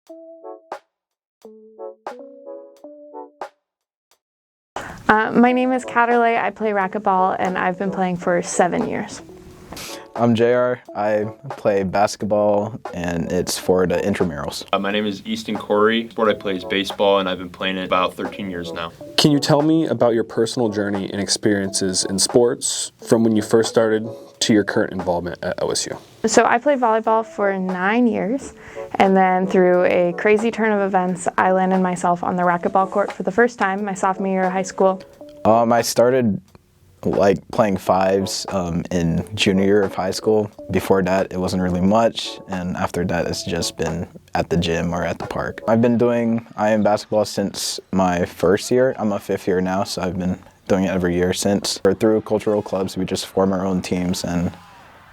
My name is Caterley. I play racquetball, and I've been playing for 7 years. I'm JR. I play basketball, and it's for the Intramurals. My name is Easton Corey. The sport I play is baseball, and I've been playing it about 13 years now. Can you tell me about your personal journey and experiences in sports from when you first started to your current involvement at OSU? So I played volleyball for 9 years, and then through a crazy turn of events, I landed myself on the racquetball court for the first time my sophomore year of high school. I started playing fives in junior year of high school. Before that, it wasn't really much, and after that, it's just been at the gym or at the park. I've been doing IM basketball since my first year. I'm a fifth year now, so I've been doing it every year since. Through cultural clubs, we just form our own teams, and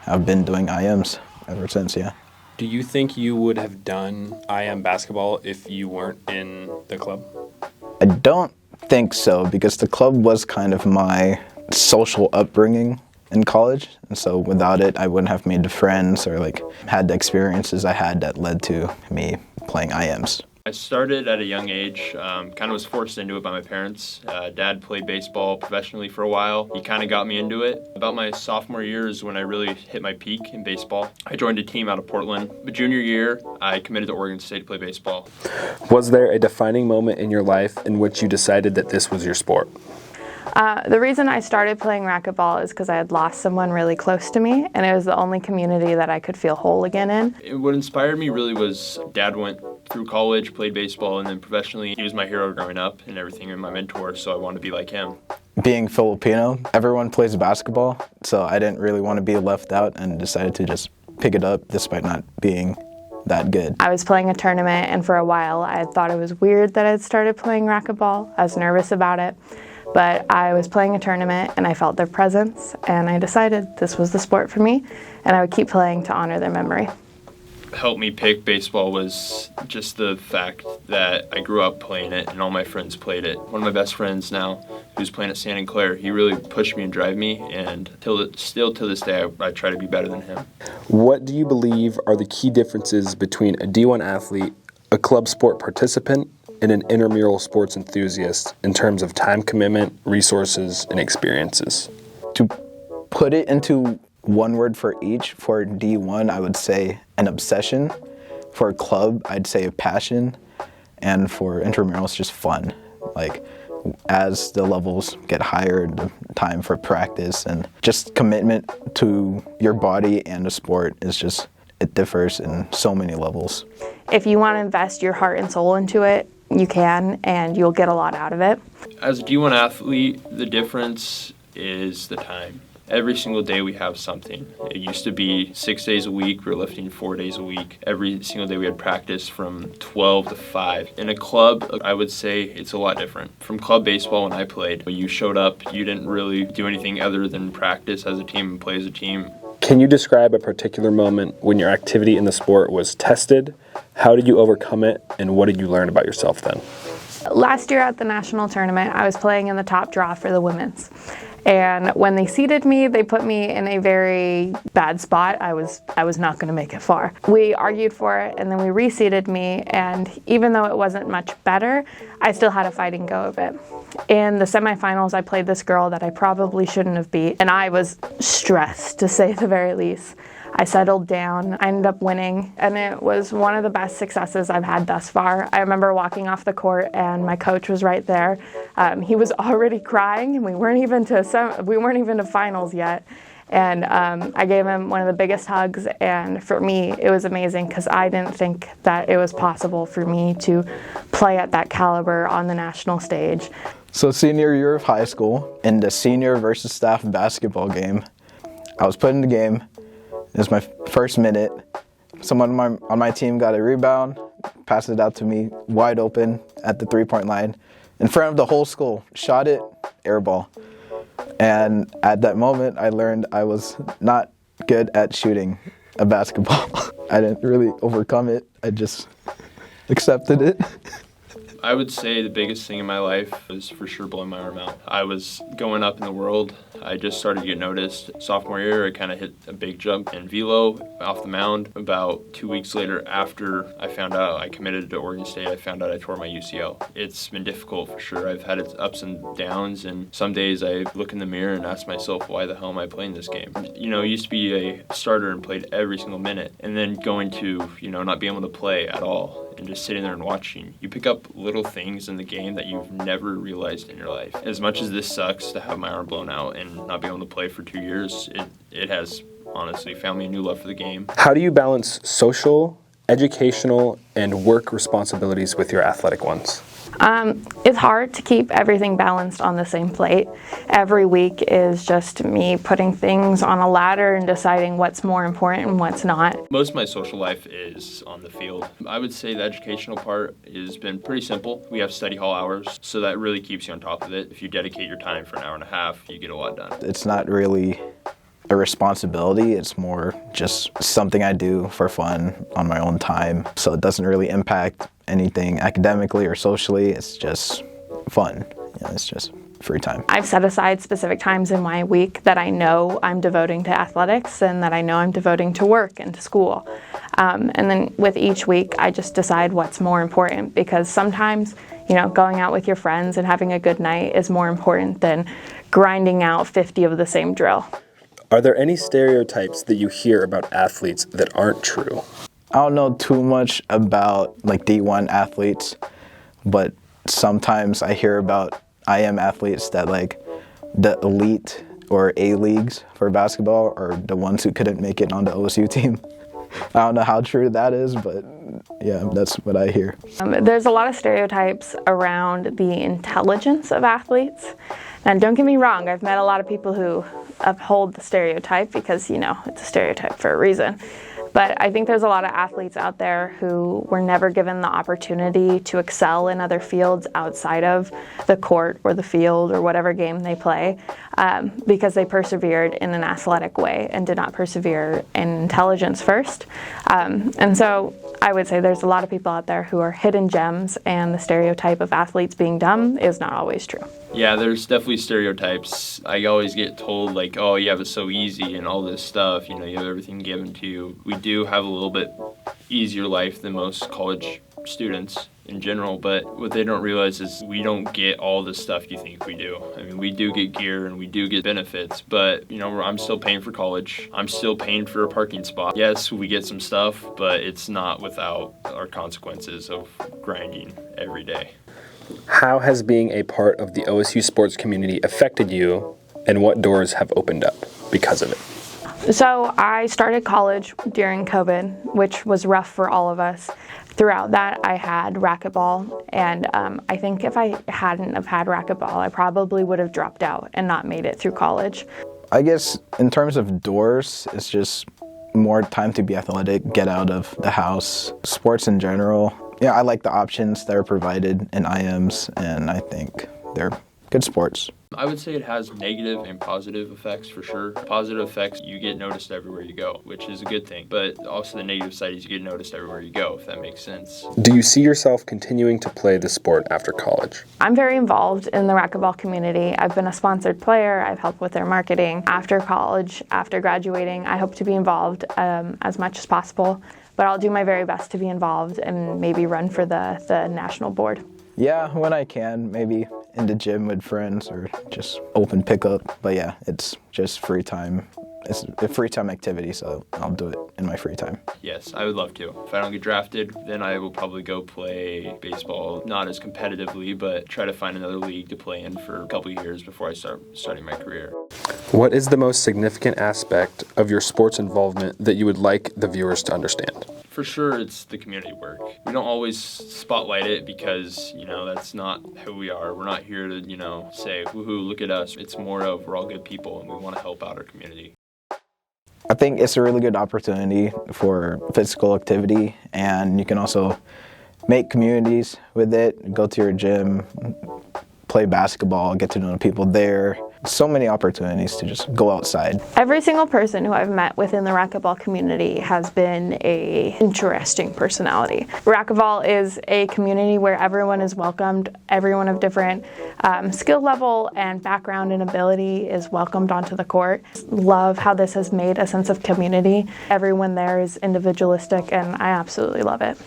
I've been doing IMs ever since, yeah. Do you think you would have done IM basketball if you weren't in the club? I don't think so, because the club was kind of my social upbringing in college, and so without it I wouldn't have made the friends or had the experiences I had that led to me playing IMs. I started at a young age, kind of was forced into it by my parents. Dad played baseball professionally for a while. He kind of got me into it. About my sophomore year is when I really hit my peak in baseball. I joined a team out of Portland. But junior year, I committed to Oregon State to play baseball. Was there a defining moment in your life in which you decided that this was your sport? The reason I started playing racquetball is because I had lost someone really close to me, and it was the only community that I could feel whole again in. What inspired me really was Dad went through college, played baseball, and then professionally. He was my hero growing up and everything, and my mentor, so I wanted to be like him. Being Filipino, everyone plays basketball, so I didn't really want to be left out and decided to just pick it up despite not being that good. I was playing a tournament, and for a while I thought it was weird that I'd started playing racquetball. I was nervous about it. But I was playing a tournament and I felt their presence, and I decided this was the sport for me, and I would keep playing to honor their memory. Helped me pick baseball was just the fact that I grew up playing it and all my friends played it. One of my best friends now, who's playing at Santa Clara, he really pushed me and drive me, and still to this day I try to be better than him. What do you believe are the key differences between a D1 athlete, a club sport participant, and an intramural sports enthusiast in terms of time commitment, resources, and experiences? To put it into one word for each, for D1, I would say an obsession. For a club, I'd say a passion. And for intramurals, just fun. As the levels get higher, the time for practice and just commitment to your body and the sport it differs in so many levels. If you want to invest your heart and soul into it, you can, and you'll get a lot out of it. As a D1 athlete, the difference is the time. Every single day we have something. It used to be 6 days a week, we were lifting 4 days a week. Every single day we had practice from 12 to 5. In a club, I would say it's a lot different. From club baseball when I played, you showed up, you didn't really do anything other than practice as a team and play as a team. Can you describe a particular moment when your activity in the sport was tested? How did you overcome it, and what did you learn about yourself then? Last year at the national tournament, I was playing in the top draw for the women's. And when they seeded me, they put me in a very bad spot. I was not going to make it far. We argued for it, and then we reseeded me, and even though it wasn't much better, I still had a fighting go of it. In the semifinals, I played this girl that I probably shouldn't have beat, and I was stressed, to say the very least. I settled down, I ended up winning, and it was one of the best successes I've had thus far. I remember walking off the court and my coach was right there. He was already crying, and we weren't even to finals yet. And I gave him one of the biggest hugs, and for me it was amazing because I didn't think that it was possible for me to play at that caliber on the national stage. So senior year of high school, in the senior versus staff basketball game, I was put in the game. It was my first minute. Someone on my team got a rebound, passed it out to me, wide open at the three-point line, in front of the whole school. Shot it, air ball. And at that moment, I learned I was not good at shooting a basketball. I didn't really overcome it. I just accepted it. I would say the biggest thing in my life was for sure blowing my arm out. I was going up in the world. I just started to get noticed. Sophomore year, I kind of hit a big jump in velo off the mound. About 2 weeks later, after I found out I committed to Oregon State, I found out I tore my UCL. It's been difficult for sure. I've had its ups and downs, and some days I look in the mirror and ask myself, why the hell am I playing this game? You know, I used to be a starter and played every single minute, and then going to, not being able to play at all and just sitting there and watching. You pick up little things in the game that you've never realized in your life. As much as this sucks to have my arm blown out and not be able to play for 2 years, it has honestly found me a new love for the game. How do you balance social, educational, and work responsibilities with your athletic ones? It's hard to keep everything balanced on the same plate. Every week is just me putting things on a ladder and deciding what's more important and what's not. Most of my social life is on the field. I would say the educational part has been pretty simple. We have study hall hours, so that really keeps you on top of it. If you dedicate your time for an hour and a half, you get a lot done. It's not really a responsibility, it's more just something I do for fun on my own time, so it doesn't really impact anything academically or socially. It's just fun. It's just free time. I've set aside specific times in my week that I know I'm devoting to athletics and that I know I'm devoting to work and to school. And then with each week, I just decide what's more important, because sometimes, going out with your friends and having a good night is more important than grinding out 50 of the same drill. Are there any stereotypes that you hear about athletes that aren't true? I don't know too much about D1 athletes, but sometimes I hear about IM athletes that the elite or A leagues for basketball are the ones who couldn't make it on the OSU team. I don't know how true that is, but yeah, that's what I hear. There's a lot of stereotypes around the intelligence of athletes. And don't get me wrong, I've met a lot of people who uphold the stereotype because, it's a stereotype for a reason. But I think there's a lot of athletes out there who were never given the opportunity to excel in other fields outside of the court or the field or whatever game they play, because they persevered in an athletic way and did not persevere in intelligence first. And so I would say there's a lot of people out there who are hidden gems, and the stereotype of athletes being dumb is not always true. Yeah, there's definitely stereotypes. I always get told, oh, you have it so easy and all this stuff, you have everything given to you. We do have a little bit easier life than most college students in general, but what they don't realize is we don't get all the stuff you think we do. I mean, we do get gear and we do get benefits, but, I'm still paying for college. I'm still paying for a parking spot. Yes, we get some stuff, but it's not without our consequences of grinding every day. How has being a part of the OSU sports community affected you, and what doors have opened up because of it? So I started college during COVID, which was rough for all of us. Throughout that, I had racquetball, and I think if I hadn't have had racquetball, I probably would have dropped out and not made it through college. I guess in terms of doors, it's just more time to be athletic, get out of the house, sports in general. Yeah, I like the options that are provided in IMs, and I think they're good sports. I would say it has negative and positive effects for sure. Positive effects, you get noticed everywhere you go, which is a good thing. But also the negative side is you get noticed everywhere you go, if that makes sense. Do you see yourself continuing to play the sport after college? I'm very involved in the racquetball community. I've been a sponsored player. I've helped with their marketing. After college, after graduating, I hope to be involved as much as possible. But I'll do my very best to be involved and maybe run for the national board. Yeah, when I can, maybe in the gym with friends or just open pickup. But yeah, it's just free time. It's a free time activity, so I'll do it in my free time. Yes, I would love to. If I don't get drafted, then I will probably go play baseball, not as competitively, but try to find another league to play in for a couple years before I starting my career. What is the most significant aspect of your sports involvement that you would like the viewers to understand? For sure, it's the community work. We don't always spotlight it because, that's not who we are. We're not here to, say, woohoo, look at us. It's more of we're all good people and we want to help out our community. I think it's a really good opportunity for physical activity, and you can also make communities with it, go to your gym, play basketball, get to know the people there, So many opportunities to just go outside. Every single person who I've met within the racquetball community has been an interesting personality. Racquetball is a community where everyone is welcomed, everyone of different skill level and background and ability is welcomed onto the court. Love how this has made a sense of community. Everyone there is individualistic and I absolutely love it.